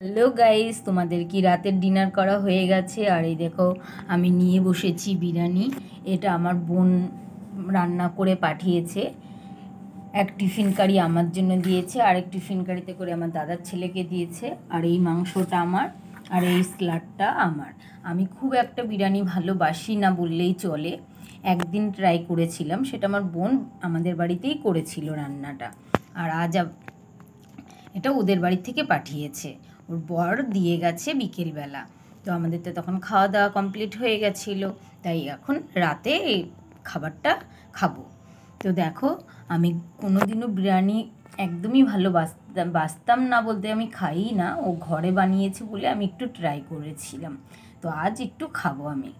Hello guys, তোমাদের কি রাতের ডিনার করা হয়ে গেছে? আর এই দেখো আমি নিয়ে বসেছি বিরিয়ানি। এটা আমার বোন রান্না করে পাঠিয়েছে। এক টিফিন কারি আমার জন্য দিয়েছে, আরেক টিফিন কারিতে করে আমার দাদার ছেলেকে দিয়েছে। আর এই মাংসটা আমার, আর এই স্যালাডটা আমার। আমি খুব একটা বিরিয়ানি ভালোবাসি না বললেই চলে। একদিন ট্রাই করেছিলাম, সেটা আমার বোন আমাদের বাড়িতেই করেছিল রান্নাটা। আর আজ এটা ওদের বাড়ি থেকে পাঠিয়েছে, ওর বর দিয়ে গেছে বিকেলবেলা। তো আমাদের তো তখন খাওয়া দাওয়া কমপ্লিট হয়ে গেছিলো, তাই এখন রাতে এই খাবারটা খাবো। তো দেখো, আমি কোনোদিনও বিরিয়ানি একদমই বাসতাম না, বলতে আমি খাই না। ও ঘরে বানিয়েছে বলে আমি একটু ট্রাই করেছিলাম, তো আজ একটু খাবো আমি।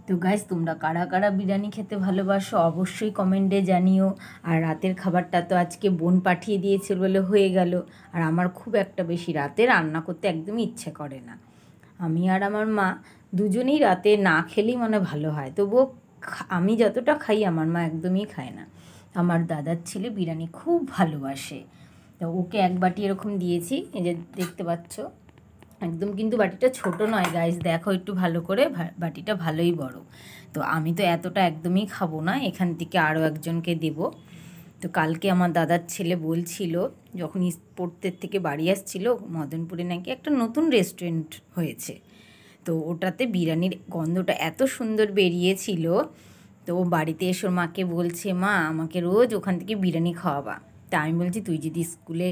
তো গাইস, তোমরা কারা কারা বিরিয়ানি খেতে ভালোবাসো অবশ্যই কমেন্টে জানিও। আর রাতের খাবারটা তো আজকে বোন পাঠিয়ে দিয়েছে বলে হয়ে গেল। আর আমার খুব একটা বেশি রাতে রান্না করতে একদমই ইচ্ছে করে না। আমি আর আমার মা দুজনেই রাতে না খেলেই মানে ভালো হয়, তবুও আমি যতটা খাই আমার মা একদমই খায় না। আমার দাদার ছেলে বিরিয়ানি খুব ভালোবাসে, তো ওকে এক বাটি এরকম দিয়েছি, এই যে দেখতে পাচ্ছ। একদম কিন্তু বাটিটা ছোট নয় গাইস, দেখো একটু ভালো করে, বাটিটা ভালোই বড়। তো আমি তো এতটা একদমই খাবো না, এখান থেকে আরও একজনকে দেব। তো কালকে আমার দাদার ছেলে বলছিল, যখন পড়তে থেকে বাড়ি আসছিল, মদনপুরে নাকি একটা নতুন রেস্টুরেন্ট হয়েছে, তো ওটাতে বিরিয়ানির গন্ধটা এত সুন্দর বেরিয়েছিল। তো ও বাড়িতে এসে ওর মাকে বলছে, মা আমাকে রোজ ওখান থেকে বিরিয়ানি খাওয়াবা। তা আমি বলছি, তুই যদি স্কুলে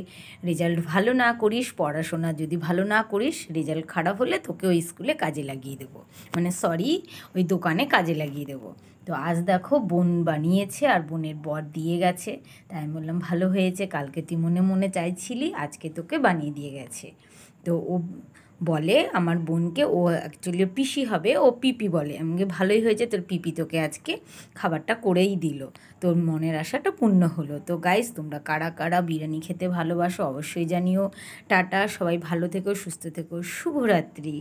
রেজাল্ট ভালো না করিস, পড়াশোনা যদি ভালো না করিস, রেজাল্ট খারাপ হলে তোকে ওই স্কুলে কাজে লাগিয়ে দেবো, মানে সরি, ওই দোকানে কাজে লাগিয়ে দেবো। তো আজ দেখো বোন বানিয়েছে আর বোনের বর দিয়ে গেছে। তাই আমি বললাম ভালো হয়েছে, কালকে তুই মনে মনে চাইছিলি, আজকে তোকে বানিয়ে দিয়ে গেছে। তো ও বলে আমার বোনকে, ও অ্যাকচুয়ালি পিসি হবে, ও পিপি বলে। আমাকে ভালোই হয়েছে, তোর পিপি তোকে আজকে খাবারটা করেই দিল, তোর মনের আশাটা পূর্ণ হলো। তো গাইস, তোমরা কারা কারা বিরিয়ানি খেতে ভালোবাসো অবশ্যই জানিও। টাটা, সবাই ভালো থেকো, সুস্থ থেকো, শুভরাত্রি।